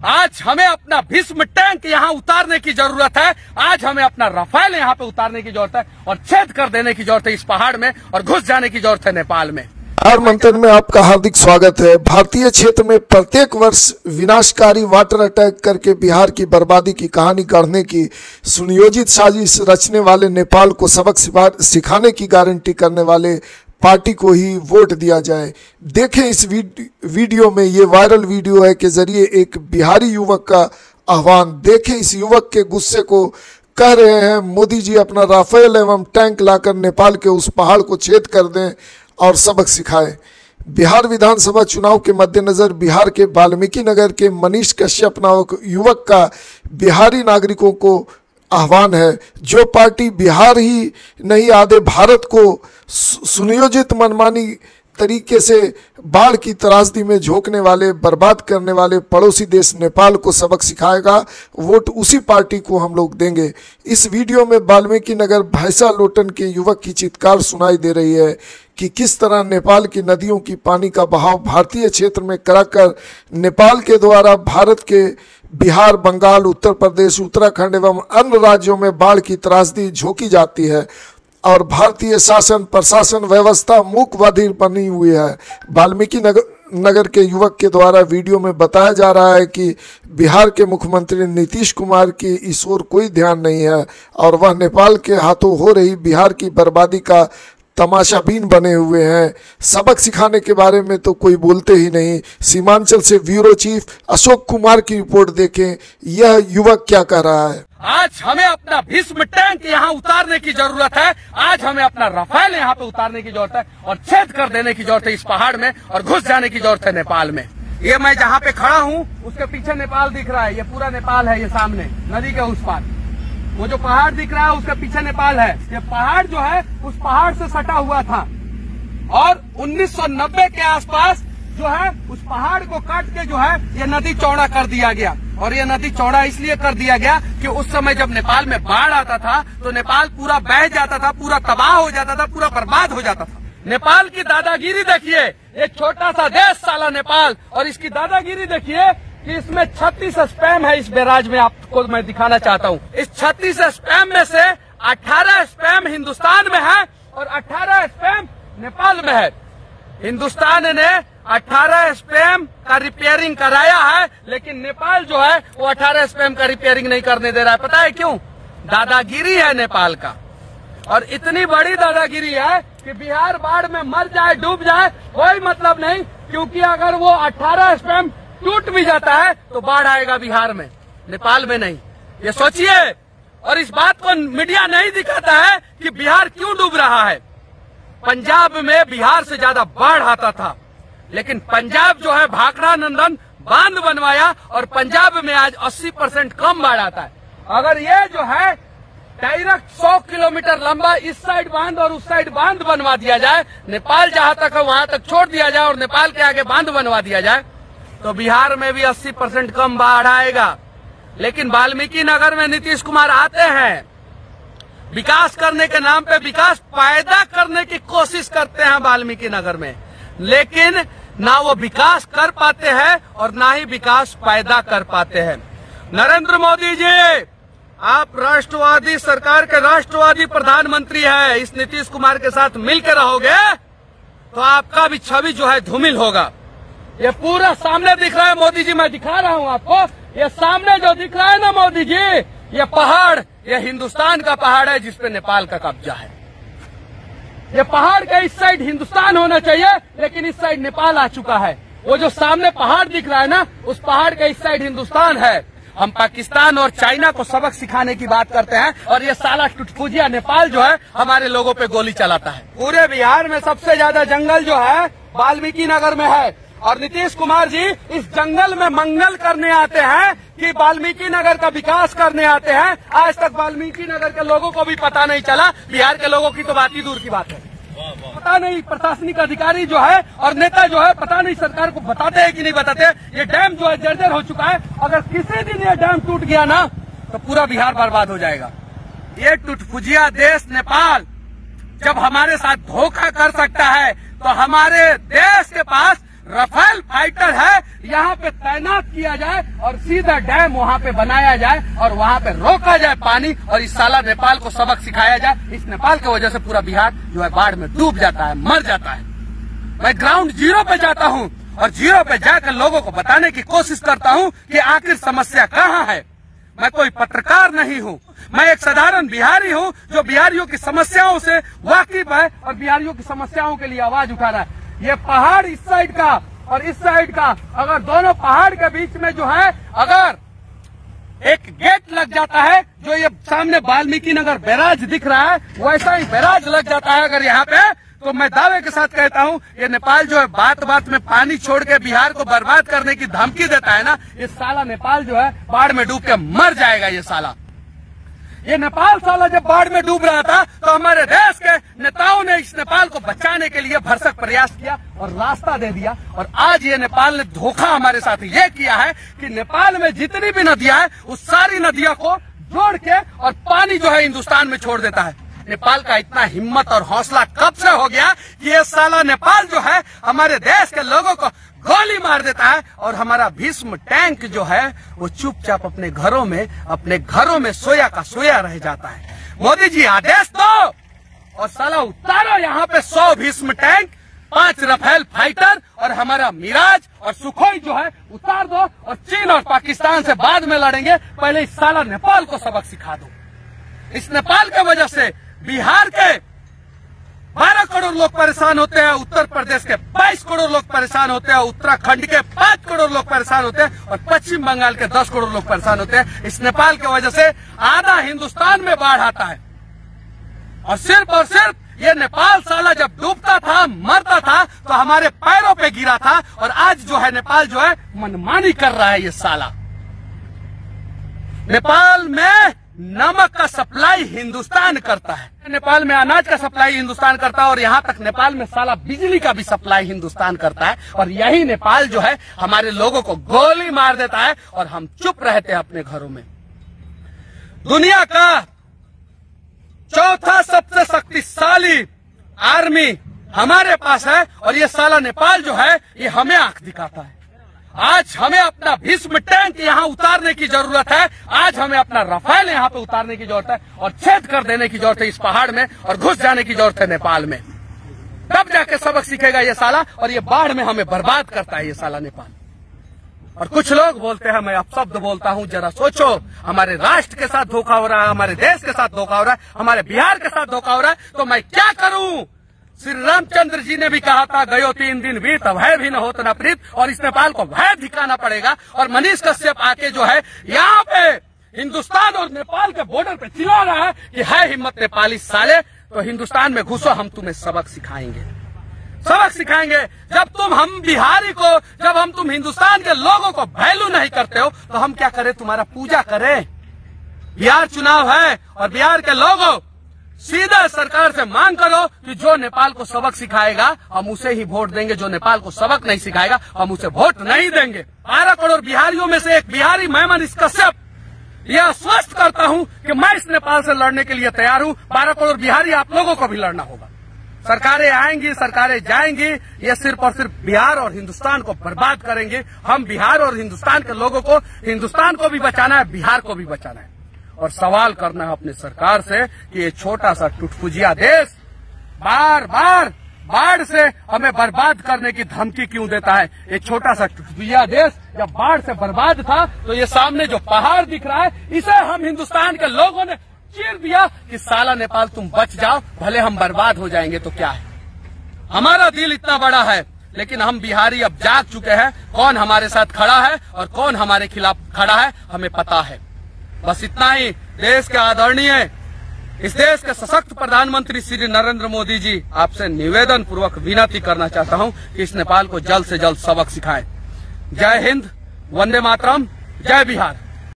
आज हमें अपना भीष्म टैंक यहाँ उतारने की जरूरत है। आज हमें अपना राफेल यहाँ पे उतारने की जरूरत है और छेद कर देने की जरूरत है इस पहाड़ में और घुस जाने की जरूरत है नेपाल में। बिहार मंथन में आपका हार्दिक स्वागत है। भारतीय क्षेत्र में प्रत्येक वर्ष विनाशकारी वाटर अटैक करके बिहार की बर्बादी की कहानी गढ़ने की सुनियोजित साजिश रचने वाले नेपाल को सबक सिखाने की गारंटी करने वाले पार्टी को ही वोट दिया जाए। देखें इस वीडियो में, ये वायरल वीडियो है के जरिए एक बिहारी युवक का आह्वान। देखें इस युवक के गुस्से को। कह रहे हैं मोदी जी अपना राफेल एवं टैंक लाकर नेपाल के उस पहाड़ को छेद कर दें और सबक सिखाए। बिहार विधानसभा चुनाव के मद्देनजर बिहार के वाल्मीकि नगर के मनीष कश्यप नामक युवक का बिहारी नागरिकों को आह्वान है, जो पार्टी बिहार ही नहीं आधे भारत को सुनियोजित मनमानी तरीके से बाढ़ की त्रासदी में झोंकने वाले, बर्बाद करने वाले पड़ोसी देश नेपाल को सबक सिखाएगा, वोट उसी पार्टी को हम लोग देंगे। इस वीडियो में वाल्मीकि नगर भैंसा लोटन के युवक की चित्कार सुनाई दे रही है कि किस तरह नेपाल की नदियों की पानी का बहाव भारतीय क्षेत्र में कराकर नेपाल के द्वारा भारत के बिहार, बंगाल, उत्तर प्रदेश, उत्तराखंड एवं अन्य राज्यों में बाढ़ की त्रासदी झोंकी जाती है और भारतीय शासन प्रशासन व्यवस्था मूक बधिर बनी हुई है। वाल्मीकि नगर के युवक के द्वारा वीडियो में बताया जा रहा है कि बिहार के मुख्यमंत्री नीतीश कुमार की इस ओर कोई ध्यान नहीं है और वह नेपाल के हाथों हो रही बिहार की बर्बादी का तमाशाबीन बने हुए हैं। सबक सिखाने के बारे में तो कोई बोलते ही नहीं। सीमांचल से ब्यूरो चीफ अशोक कुमार की रिपोर्ट देखें, यह युवक क्या कह रहा है। आज हमें अपना भीष्म टैंक यहाँ उतारने की जरूरत है। आज हमें अपना राफेल यहाँ पे उतारने की जरूरत है और छेद कर देने की जरूरत है इस पहाड़ में और घुस जाने की जरूरत है नेपाल में। ये मैं जहाँ पे खड़ा हूँ उसके पीछे नेपाल दिख रहा है, ये पूरा नेपाल है। ये सामने नदी के उस पार वो जो पहाड़ दिख रहा है उसके पीछे नेपाल है। ये पहाड़ जो है उस पहाड़ से सटा हुआ था और 1990 के आसपास जो है उस पहाड़ को काट के जो है ये नदी चौड़ा कर दिया गया। और ये नदी चौड़ा इसलिए कर दिया गया कि उस समय जब नेपाल में बाढ़ आता था तो नेपाल पूरा बह जाता था, पूरा तबाह हो जाता था, पूरा बर्बाद हो जाता था। नेपाल की दादागिरी देखिए, एक छोटा सा देश साला नेपाल, और इसकी दादागिरी देखिए कि इसमें 36 स्पैम है। इस बैराज में आपको मैं दिखाना चाहता हूँ। इस 36 स्पैम में से 18 स्पैम हिंदुस्तान में है और 18 स्पैम नेपाल में है। हिंदुस्तान ने 18 स्पैम का रिपेयरिंग कराया है, लेकिन नेपाल जो है वो 18 स्पैम का रिपेयरिंग नहीं करने दे रहा है। पता है क्यों? दादागिरी है नेपाल का। और इतनी बड़ी दादागिरी है कि बिहार बाढ़ में मर जाए, डूब जाए, कोई मतलब नहीं, क्योंकि अगर वो 18 स्पैम टूट भी जाता है तो बाढ़ आएगा बिहार में, नेपाल में नहीं। ये सोचिए। और इस बात को मीडिया नहीं दिखाता है कि बिहार क्यों डूब रहा है। पंजाब में बिहार से ज्यादा बाढ़ आता था, लेकिन पंजाब जो है भाखड़ा नंदन बांध बनवाया और पंजाब में आज 80% कम बाढ़ आता है। अगर ये जो है डायरेक्ट 100 किलोमीटर लंबा इस साइड बांध और उस साइड बांध बनवा दिया जाए, नेपाल जहां तक है वहां तक छोड़ दिया जाए और नेपाल के आगे बांध बनवा दिया जाए, तो बिहार में भी 80% कम बाढ़ आएगा। लेकिन वाल्मीकि नगर में नीतीश कुमार आते हैं, विकास करने के नाम पे विकास पैदा करने की कोशिश करते हैं वाल्मीकि नगर में, लेकिन ना वो विकास कर पाते हैं और ना ही विकास पैदा कर पाते हैं। नरेंद्र मोदी जी, आप राष्ट्रवादी सरकार के राष्ट्रवादी प्रधानमंत्री है। इस नीतीश कुमार के साथ मिलकर रहोगे तो आपका भी छवि जो है धूमिल होगा। ये पूरा सामने दिख रहा है मोदी जी, मैं दिखा रहा हूँ आपको। ये सामने जो दिख रहा है ना मोदी जी, ये पहाड़, ये हिंदुस्तान का पहाड़ है जिसपे नेपाल का कब्जा है। ये पहाड़ का इस साइड हिंदुस्तान होना चाहिए, लेकिन इस साइड नेपाल आ चुका है। वो जो सामने पहाड़ दिख रहा है ना, उस पहाड़ का इस साइड हिंदुस्तान है। हम पाकिस्तान और चाइना को सबक सिखाने की बात करते हैं और ये साला टुटफुजिया नेपाल जो है हमारे लोगों पे गोली चलाता है। पूरे बिहार में सबसे ज्यादा जंगल जो है वाल्मीकि नगर में है और नीतीश कुमार जी इस जंगल में मंगल करने आते हैं कि वाल्मीकि नगर का विकास करने आते हैं। आज तक वाल्मीकि नगर के लोगों को भी पता नहीं चला, बिहार के लोगों की तो बात ही दूर की बात है। पता नहीं प्रशासनिक अधिकारी जो है और नेता जो है, पता नहीं सरकार को बताते हैं कि नहीं बताते। ये डैम जो है जर्जर हो चुका है, अगर किसी दिन ये डैम टूट गया ना तो पूरा बिहार बर्बाद हो जाएगा। ये टुटफुजिया देश नेपाल जब हमारे साथ धोखा कर सकता है तो हमारे देश के पास राफेल फाइटर है यहाँ पे तैनात किया जाए और सीधा डैम वहाँ पे बनाया जाए और वहाँ पे रोका जाए पानी और इस साला नेपाल को सबक सिखाया जाए। इस नेपाल की वजह से पूरा बिहार जो है बाढ़ में डूब जाता है, मर जाता है। मैं ग्राउंड जीरो पे जाता हूँ और जीरो पे जाकर लोगों को बताने की कोशिश करता हूँ कि आखिर समस्या कहाँ है। मैं कोई पत्रकार नहीं हूँ, मैं एक साधारण बिहारी हूँ जो बिहारियों की समस्याओं से वाकिफ है और बिहारियों की समस्याओं के लिए आवाज उठा रहा है। ये पहाड़ इस साइड का और इस साइड का, अगर दोनों पहाड़ के बीच में जो है अगर एक गेट लग जाता है, जो ये सामने वाल्मीकि नगर बैराज दिख रहा है वैसा ही बैराज लग जाता है अगर यहाँ पे, तो मैं दावे के साथ कहता हूँ ये नेपाल जो है बात बात में पानी छोड़ के बिहार को बर्बाद करने की धमकी देता है ना, ये साला नेपाल जो है बाढ़ में डूब के मर जाएगा। ये साला, ये नेपाल साला जब बाढ़ में डूब रहा था तो हमारे देश के नेताओं ने इस नेपाल को बचाने के लिए भरसक प्रयास किया और रास्ता दे दिया। और आज ये नेपाल ने धोखा हमारे साथ ये किया है कि नेपाल में जितनी भी नदियां हैं उस सारी नदियों को जोड़ के और पानी जो है हिंदुस्तान में छोड़ देता है। नेपाल का इतना हिम्मत और हौसला कब से हो गया कि ये साला नेपाल जो है हमारे देश के लोगों को गोली मार देता है और हमारा भीष्म टैंक जो है वो चुपचाप अपने घरों में सोया का सोया रह जाता है। मोदी जी आदेश दो और साला उतारो यहाँ पे 100 भीष्म टैंक, 5 राफेल फाइटर और हमारा मिराज और सुखोई जो है उतार दो और चीन और पाकिस्तान से बाद में लड़ेंगे। पहले इस साला नेपाल को सबक सिखा दो। इस नेपाल की वजह से बिहार के 12 करोड़ लोग परेशान होते हैं, उत्तर प्रदेश के 22 करोड़ लोग परेशान होते हैं, उत्तराखंड के 5 करोड़ लोग परेशान होते हैं और पश्चिम बंगाल के 10 करोड़ लोग परेशान होते हैं। इस नेपाल की वजह से आधा हिंदुस्तान में बाढ़ आता है और सिर्फ ये नेपाल साला जब डूबता था, मरता था तो हमारे पैरों पे गिरा था और आज जो है नेपाल जो है मनमानी कर रहा है। ये साला नेपाल में नमक का सप्लाई हिंदुस्तान करता है, नेपाल में अनाज का सप्लाई हिंदुस्तान करता है और यहाँ तक नेपाल में साला बिजली का भी सप्लाई हिंदुस्तान करता है। और यही नेपाल जो है हमारे लोगों को गोली मार देता है और हम चुप रहते हैं अपने घरों में। दुनिया का चौथा सबसे शक्तिशाली आर्मी हमारे पास है और ये साला नेपाल जो है ये हमें आंख दिखाता है। आज हमें अपना भीष्म टैंक यहाँ उतारने की जरूरत है, आज हमें अपना राफेल यहाँ पे उतारने की जरूरत है और छेद कर देने की जरूरत है इस पहाड़ में और घुस जाने की जरूरत है नेपाल में। तब जाके सबक सीखेगा ये साला और ये बाढ़ में हमें बर्बाद करता है ये साला नेपाल। और कुछ लोग बोलते हैं, मैं अपशब्द बोलता हूँ, जरा सोचो, हमारे राष्ट्र के साथ धोखा हो रहा है, हमारे देश के साथ धोखा हो रहा है, हमारे बिहार के साथ धोखा हो रहा है, तो मैं क्या करूँ। श्री रामचंद्र जी ने भी कहा था, गयो 3 दिन बीत भय भी न होत न प्रीत, और इस नेपाल को भय दिखाना पड़ेगा। और मनीष कश्यप आके जो है यहाँ पे हिंदुस्तान और नेपाल के बॉर्डर पे चिल्ला रहा है कि है हिम्मत नेपाली साले, तो हिंदुस्तान में घुसो, हम तुम्हें सबक सिखाएंगे, सबक सिखाएंगे। जब तुम हिंदुस्तान के लोगों को वैल्यू नहीं करते हो तो हम क्या करें, तुम्हारा पूजा करें। बिहार चुनाव है और बिहार के लोगों सीधा सरकार से मांग करो कि जो नेपाल को सबक सिखाएगा हम उसे ही वोट देंगे, जो नेपाल को सबक नहीं सिखाएगा हम उसे वोट नहीं देंगे। 12 करोड़ बिहारियों में से एक बिहारी मैं मनीष कश्यप यह आश्वस्त करता हूं कि मैं इस नेपाल से लड़ने के लिए तैयार हूं। 12 करोड़ बिहारी आप लोगों को भी लड़ना होगा। सरकारें आएंगी, सरकारें जाएंगी, ये सिर्फ और सिर्फ बिहार और हिंदुस्तान को बर्बाद करेंगे। हम बिहार और हिंदुस्तान के लोगों को, हिंदुस्तान को भी बचाना है, बिहार को भी बचाना है। और सवाल करना है अपनी सरकार से कि ये छोटा सा टुटपुजिया देश बार बार बाढ़ से हमें बर्बाद करने की धमकी क्यों देता है। ये छोटा सा टुटपुजिया देश जब बाढ़ से बर्बाद था तो ये सामने जो पहाड़ दिख रहा है इसे हम हिंदुस्तान के लोगों ने चीर दिया कि साला नेपाल तुम बच जाओ, भले हम बर्बाद हो जाएंगे तो क्या है। हमारा दिल इतना बड़ा है, लेकिन हम बिहारी अब जाग चुके हैं कौन हमारे साथ खड़ा है और कौन हमारे खिलाफ खड़ा है, हमें पता है। बस इतना ही। देश के आदरणीय, इस देश के सशक्त प्रधानमंत्री श्री नरेंद्र मोदी जी, आपसे निवेदन पूर्वक विनती करना चाहता हूं कि इस नेपाल को जल्द से जल्द सबक सिखाएं। जय हिंद, वंदे मातरम, जय बिहार।